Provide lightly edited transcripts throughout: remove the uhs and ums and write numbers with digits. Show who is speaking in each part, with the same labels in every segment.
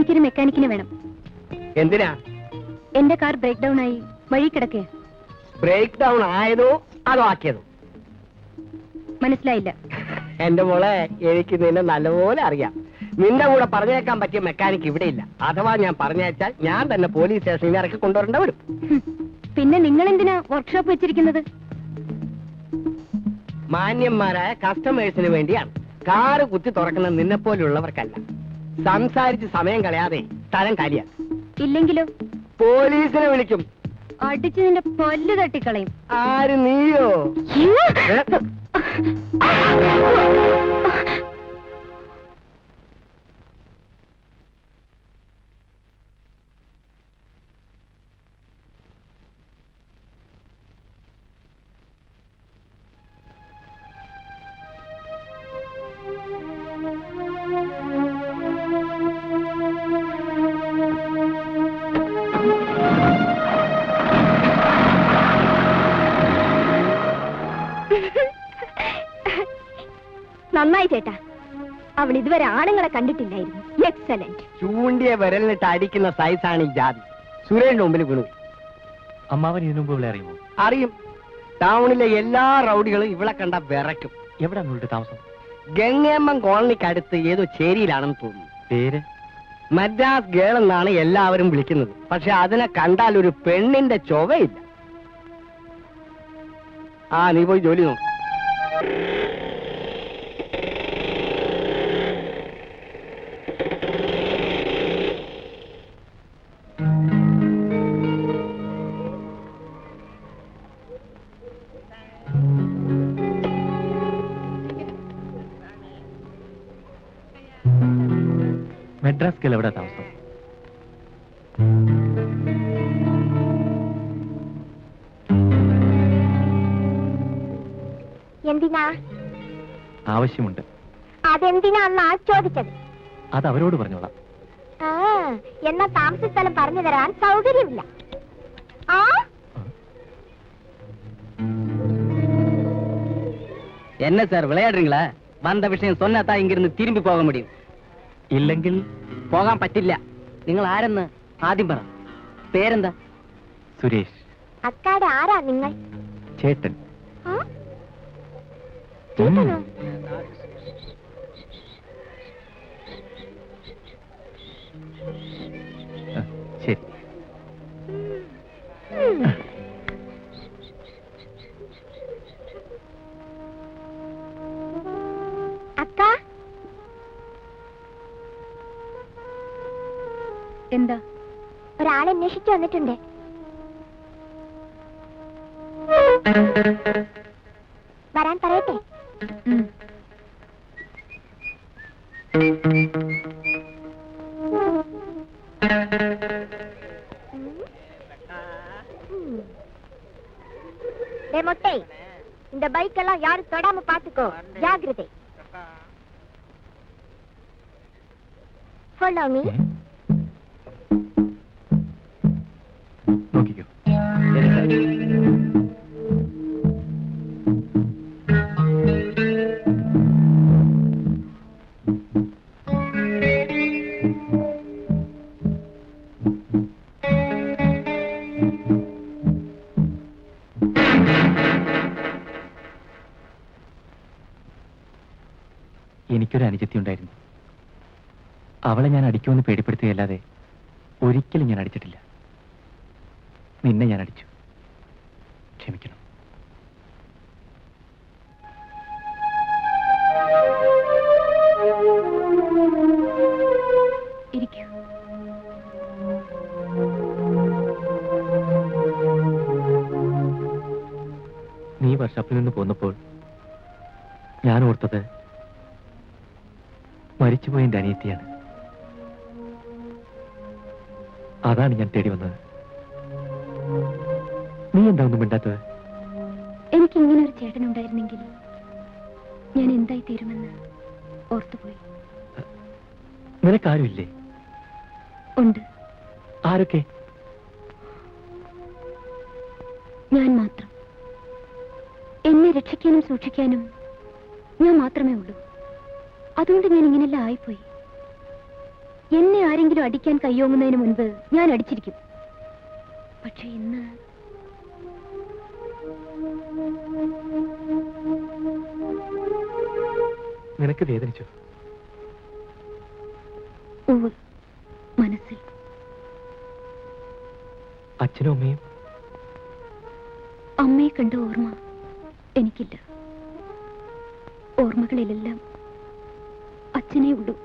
Speaker 1: എനിക്കൊരു മെക്കാനിക്കിനെ വേണം.
Speaker 2: എന്തിനാ?
Speaker 1: എന്റെ കാർ ബ്രേക്ക് ഡൗൺ ആയി വഴി കിടക്കേ.
Speaker 2: ബ്രേക്ക് ഡൗൺ ആയതോ അതോ ആക്കിയതോ?
Speaker 1: മനസ്സിലായില്ല.
Speaker 2: എന്റെ മോളെ, എനിക്ക് നിന്നെ നല്ലപോലെ അറിയാം. നിന്റെ കൂടെ പറഞ്ഞേക്കാൻ പറ്റിയ മെക്കാനിക്ക് ഇവിടെ ഇല്ല. അഥവാ ഞാൻ പറഞ്ഞയച്ചാൽ ഞാൻ തന്നെ പോലീസ് സ്റ്റേഷനിൽ ഇറക്കി കൊണ്ടുവരേണ്ട വരും.
Speaker 1: പിന്നെ നിങ്ങൾ എന്തിനാ വർക്ക്ഷോപ്പ് വെച്ചിരിക്കുന്നത്?
Speaker 2: മാന്യന്മാരായ കസ്റ്റമേഴ്സിന് വേണ്ടിയാണ്. കാറ് കുത്തി തുറക്കുന്ന നിന്നെപ്പോലുള്ളവർക്കല്ല. സംസാരിച്ച് സമയം കളയാതെ സ്ഥലം കാലിയാക്കും.
Speaker 1: ഇല്ലെങ്കിലോ?
Speaker 2: പോലീസിനെ വിളിക്കും.
Speaker 1: അടിച്ച് നിന്റെ പല്ല് തട്ടിക്കളയും.
Speaker 2: ആര്, നീയോ?
Speaker 1: നന്നായി ചേട്ടാ. അവൾ ഇതുവരെ ആണുങ്ങളെ കണ്ടിട്ടില്ലായിരുന്നു. എക്സലന്റ്.
Speaker 2: ചൂണ്ടിയ വിരലിനിട്ട് അടിക്കുന്ന സൈസാണ് ഈ ജാതി. സുരേഷിന്റെ മുമ്പിൽ വീണു.
Speaker 3: അമ്മാവൻ ഇതിനു മുമ്പ് ഇവിടെ അറിയുമോ?
Speaker 2: അറിയും. ടൗണിലെ എല്ലാ റൗഡികളും ഇവളെ കണ്ട വിറയ്ക്കും.
Speaker 3: എവിടെ നിങ്ങളുടെ താമസം?
Speaker 2: ഗംഗേമ്മൻ കോളനിക്കടുത്ത് ഏതോ ചേരിയിലാണെന്ന് തോന്നുന്നു.
Speaker 3: പേര്?
Speaker 2: മദ്രാസ് ഗേൾ എന്നാണ് എല്ലാവരും വിളിക്കുന്നത്. പക്ഷെ അതിനെ കണ്ടാൽ ഒരു പെണ്ണിന്റെ ചൊവയില്ല. നീ പോയി ജോലി നോക്കും.
Speaker 3: മദ്രാസ് ഗേൾ എവിടെ താമസം?
Speaker 1: എന്തിനാ?
Speaker 3: ആവശ്യമുണ്ട്.
Speaker 1: അതെന്തിനാന്നാ ചോദിച്ചത്?
Speaker 3: അത് അവരോട് പറഞ്ഞോളാം.
Speaker 1: എന്നാ താമസ സ്ഥലം പറഞ്ഞു തരാൻ സൗകര്യമില്ല.
Speaker 2: என்ன சார் விளையாடுறீங்களா? வந்த விஷயம் சொன்னாதான் இங்கிருந்து திரும்பி போக முடியும்.
Speaker 3: ഇല്ലെങ്കിൽ
Speaker 2: പോകാൻ പറ്റില്ല. നിങ്ങൾ ആരെന്ന് ആദ്യം പറ. പേരെന്താ?
Speaker 3: സുരേഷ്.
Speaker 1: അക്കാടെ ആരാ നിങ്ങൾ?
Speaker 3: ചേട്ടൻ. ശരി.
Speaker 1: അക്ക, എന്താ? ഒരാളെ അന്വേഷിച്ചു വന്നിട്ടുണ്ട്. വരാൻ പറയട്ടെ? மொட்டை, இந்த பைக் எல்லாம் யாரும் தொடாம பாத்துக்கோ. ஜாகிரதை. Follow me.
Speaker 3: നോക്കിക്കോ. എനിക്കൊരു അനുജത്തി ഉണ്ടായിരുന്നു. അവളെ ഞാൻ അടിക്കുമെന്ന് പേടിപ്പെടുത്തുകയല്ലാതെ ഒരിക്കലും ഞാൻ അടിച്ചിട്ടില്ല. നിന്നെ ഞാൻ അടിച്ചു. ക്ഷമിക്കണം. നീ വർഷാപ്പിൽ നിന്ന് പോന്നപ്പോൾ ഞാൻ ഓർത്തത് മരിച്ചുപോയ എന്റെ അനിയത്തിയാണ്. അതാണ് ഞാൻ തേടി വന്നത്. നീ എന്താ ഒന്നും മിണ്ടാത്തത്?
Speaker 1: എനിക്ക് ഇങ്ങനെ ഒരു ചേട്ടനുണ്ടായിരുന്നെങ്കിൽ ഞാൻ എന്തായി തീരുമെന്ന് ഓർത്തുപോയി.
Speaker 3: നിനക്കാരുമില്ലേ?
Speaker 1: ഉണ്ട്.
Speaker 3: ആരൊക്കെ?
Speaker 1: ഞാൻ മാത്രം. എന്നെ രക്ഷിക്കാനും സൂക്ഷിക്കാനും ഞാൻ മാത്രമേ ഉള്ളൂ. അതുകൊണ്ട് ഞാൻ ഇങ്ങനെല്ലാം ആയിപ്പോയി. എന്നെ ആരെങ്കിലും അടിക്കാൻ കയ്യോങ്ങുന്നതിന് മുൻപ് ഞാൻ അടിച്ചിരിക്കും. പക്ഷെ ഇന്ന്
Speaker 3: നിനക്ക് വേദനിച്ചോ?
Speaker 1: ഉവ്വ്, മനസ്സിൽ.
Speaker 3: അച്ഛനും അമ്മയും?
Speaker 1: അമ്മയെ കണ്ട ഓർമ്മ എനിക്കില്ല. ഓർമ്മകളിലെല്ലാം അച്ഛനേ ഉള്ളൂ.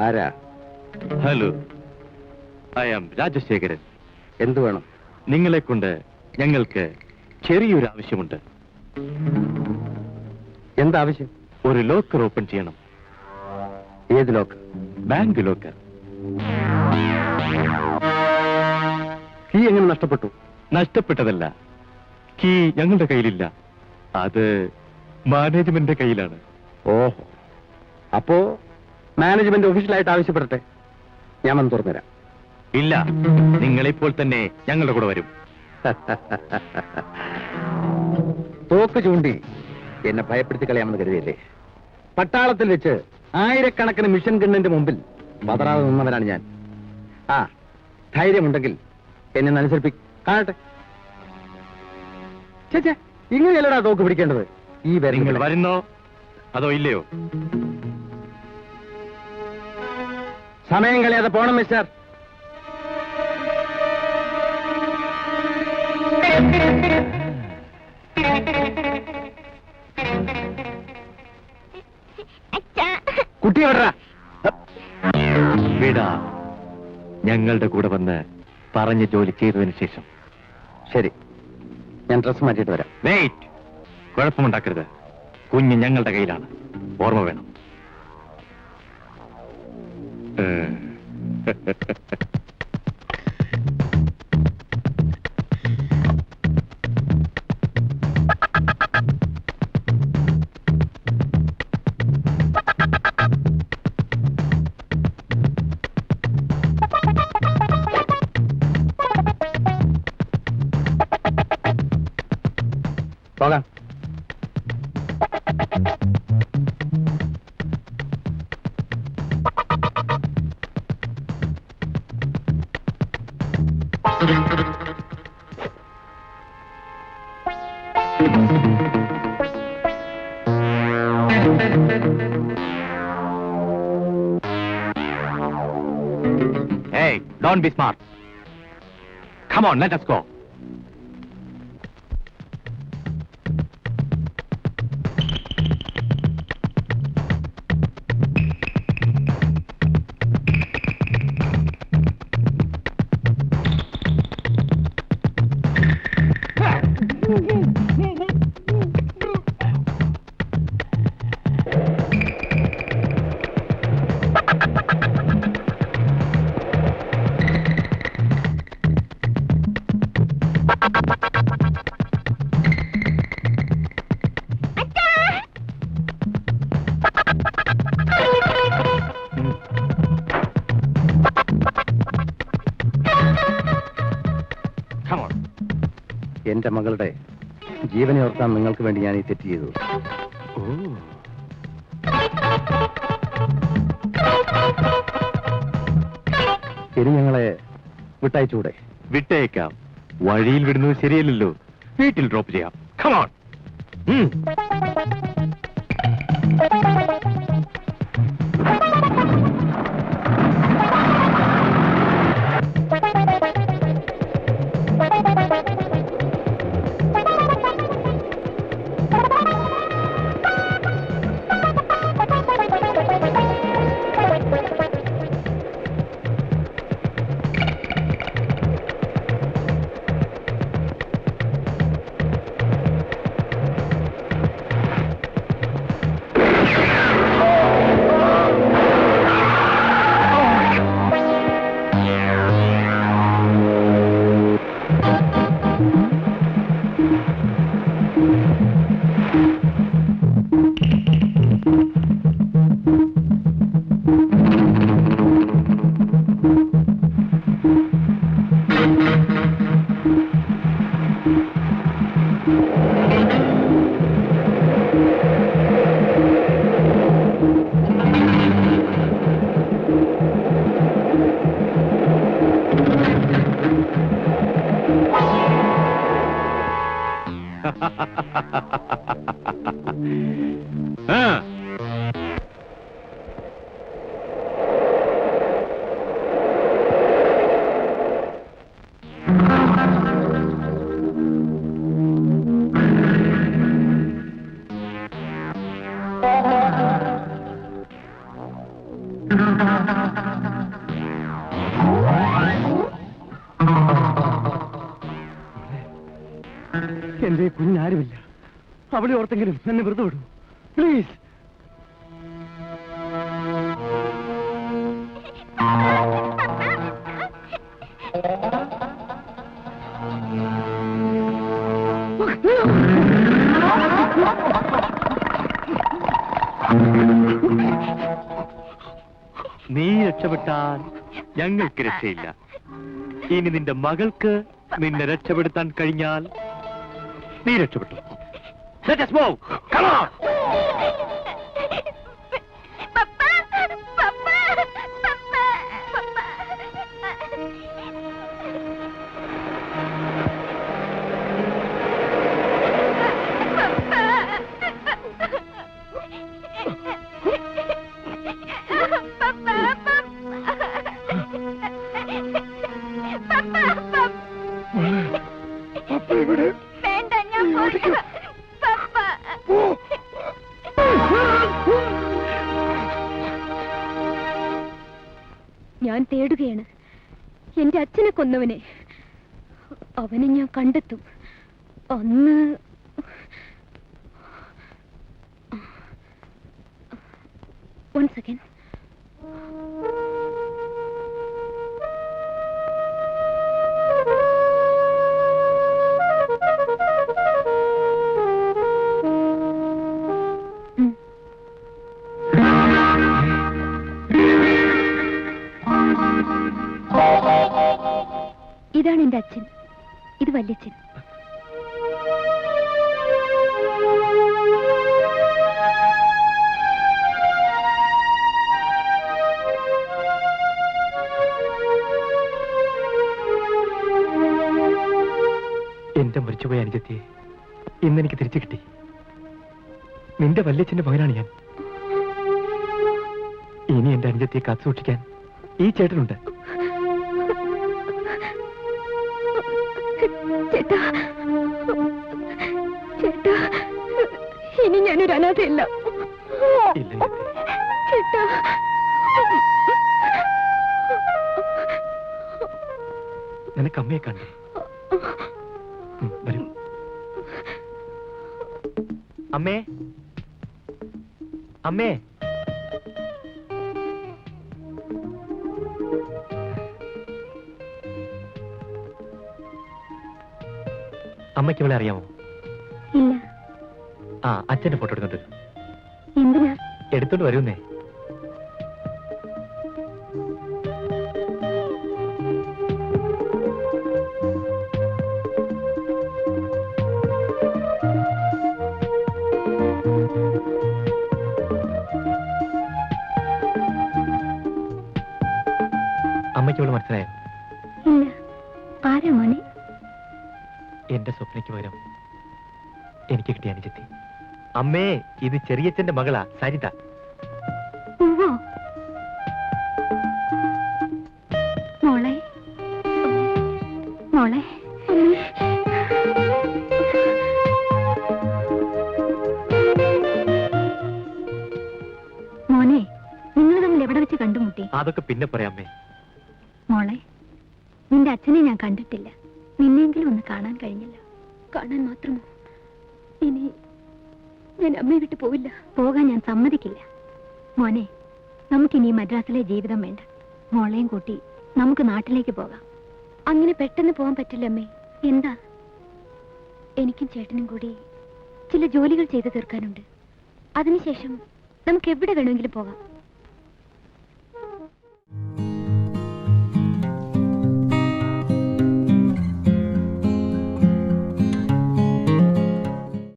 Speaker 2: ആരാ?
Speaker 3: Hello, I am Rajashekharan.
Speaker 2: എന്തു വേണം?
Speaker 3: നിങ്ങളെ കൊണ്ട് ഞങ്ങൾക്ക് ചെറിയൊരു ആവശ്യമുണ്ട്.
Speaker 2: എന്താവശ്യം?
Speaker 3: ഒരു ലോക്കർ ഓപ്പൺ ചെയ്യണം.
Speaker 2: ഏത് ലോക്കർ?
Speaker 3: Bank locker.
Speaker 2: കീ എങ്ങനെ നഷ്ടപ്പെട്ടു?
Speaker 3: നഷ്ടപ്പെട്ടതല്ല, കീ ഞങ്ങളുടെ കയ്യിലില്ല. അത് മാനേജ്മെന്റിന്റെ കയ്യിലാണ്.
Speaker 2: ഓഹോ, അപ്പോ മാനേജ്മെന്റ് ഒഫീഷ്യലായിട്ട് ആവശ്യപ്പെടട്ടെ, ഞാൻ വന്ന് തുറന്നുതരാം.
Speaker 3: ഇല്ല, നിങ്ങളിപ്പോൾ തന്നെ ഞങ്ങളുടെ കൂടെ വരും.
Speaker 2: തോക്ക് ചൂണ്ടി എന്നെ ഭയപ്പെടുത്തി കളയാമെന്ന് കരുതിയല്ലേ? പട്ടാളത്തിൽ വെച്ച് ആയിരക്കണക്കിന് മിഷൻ ഗണ്ണിന്റെ മുമ്പിൽ പതറാതെ നിന്നവനാണ് ഞാൻ. ആ ധൈര്യമുണ്ടെങ്കിൽ എന്നെ അനുസരിപ്പിക്കാട്ടെ. ചേച്ചേ, ഇങ്ങനെയല്ലടാ തോക്ക് പിടിക്കേണ്ടത്. ഈ
Speaker 3: നിങ്ങൾ വരുന്നോ അതോ ഇല്ലയോ?
Speaker 2: സമയം കളയാതെ പോണം മിസ്റ്റർ. കുട്ടി വിടറാ.
Speaker 3: വിടാ, ഞങ്ങളുടെ കൂടെ വന്ന് പറഞ്ഞ ജോലി ചെയ്തതിന് ശേഷം.
Speaker 2: ശരി, ഞാൻ ഡ്രസ് മാറ്റിയിട്ട് വരാം.
Speaker 3: വെയിറ്റ്, കുഴപ്പമുണ്ടാക്കരുത്. കുഞ്ഞ് ഞങ്ങളുടെ കയ്യിലാണ്, ഓർമ്മ വേണം.
Speaker 2: പോകാം.
Speaker 3: Hey, don't be smart. Come on, let us go.
Speaker 4: എന്റെ മകളുടെ ജീവനെ ഓർക്കാൻ നിങ്ങൾക്ക് വേണ്ടി ഞാൻ ഈ തെറ്റ് ചെയ്തു. ഇനി ഞങ്ങളെ വിട്ടയച്ചൂടെ?
Speaker 3: വിട്ടേക്കാം. വഴിയിൽ വിടുന്നത് ശരിയല്ലല്ലോ. വീട്ടിൽ ഡ്രോപ്പ് ചെയ്യാം. Come on.
Speaker 4: എന്റെ കുഞ്ഞാരുമില്ല. അവളെ ഓർത്തെങ്കിലും എന്നെ വെറുതെ വിടൂ പ്ലീസ്.
Speaker 3: നീ രക്ഷപ്പെട്ടാൽ ഞങ്ങൾക്ക് രക്ഷയില്ല. ഇനി നിന്റെ മകൾക്ക് നിന്നെ രക്ഷപ്പെടുത്താൻ കഴിഞ്ഞാൽ നീ രക്ഷപ്പെട്ടു. Let us move. Come on.
Speaker 1: വേണ്ട, ഞാൻ പോയില്ല. പപ്പ. ഞാൻ തേടുകയാണ് എന്റെ അച്ഛനെ കൊന്നവനെ. അവനെ ഞാൻ കണ്ടെത്തും. അന്ന് one second. ഇതാണ് എന്റെ അച്ഛൻ, ഇത് വല്യച്ഛൻ.
Speaker 3: എന്റെ മരിച്ചുപോയ അനുജത്തിയെ ഇന്നെനിക്ക് തിരിച്ചു കിട്ടി. നിന്റെ വല്യച്ഛന്റെ മകനാണ് ഞാൻ. ഇനി എന്റെ അനുജത്തിയെ കാത്തു സൂക്ഷിക്കാൻ ഈ ചേട്ടനുണ്ട്.
Speaker 1: ചേട്ടാ, ചേട്ടാ, ഇനി ഞാനൊരു അനാഥയല്ല.
Speaker 3: ഇല്ല
Speaker 1: ചേട്ടാ,
Speaker 3: നിനക്ക് അമ്മയെ കണ്ടു. വരൂ. അമ്മേ, അമ്മേ. അമ്മയ്ക്ക് ഇവളെ അറിയാമോ?
Speaker 1: ഇല്ല.
Speaker 3: ആ, അച്ഛന്റെ ഫോട്ടോ എടുത്തോണ്ട് വരൂ.
Speaker 1: എന്തിനാ?
Speaker 3: എടുത്തോണ്ട് വരുന്നേ. എന്റെ സ്വപ്നയ്ക്ക് പകരം എനിക്ക് കിട്ടിയ അനുജത്തി. അമ്മേ, ഇത് ചെറിയച്ഛന്റെ മകളാ സരിത.
Speaker 1: ഉവ്വോ. മോളെ മോളെ മോനെ, നിങ്ങൾ തമ്മിൽ എവിടെ വെച്ച് കണ്ടുമുട്ടി?
Speaker 3: അതൊക്കെ പിന്നെ പറയാമേ.
Speaker 1: മോളെ, നിന്റെ അച്ഛനെ ഞാൻ കണ്ടിട്ടില്ല. നിന്നെങ്കിലും ഒന്ന് കാണാൻ കഴിഞ്ഞില്ല. കാണാൻ മാത്രമോ? ഇനി ഞാൻ അമ്മയെ വിട്ടു പോവില്ല. പോകാൻ ഞാൻ സമ്മതിക്കില്ല. മോനെ, നമുക്കിനി മദ്രാസിലെ ജീവിതം വേണ്ട. മോളെയും കൂട്ടി നമുക്ക് നാട്ടിലേക്ക് പോകാം. അങ്ങനെ പെട്ടെന്ന് പോകാൻ പറ്റില്ല അമ്മേ. എന്താ? എനിക്കും ചേട്ടനും കൂടി ചില ജോലികൾ ചെയ്തു തീർക്കാനുണ്ട്. അതിനുശേഷം നമുക്ക് എവിടെ വേണമെങ്കിലും പോകാം.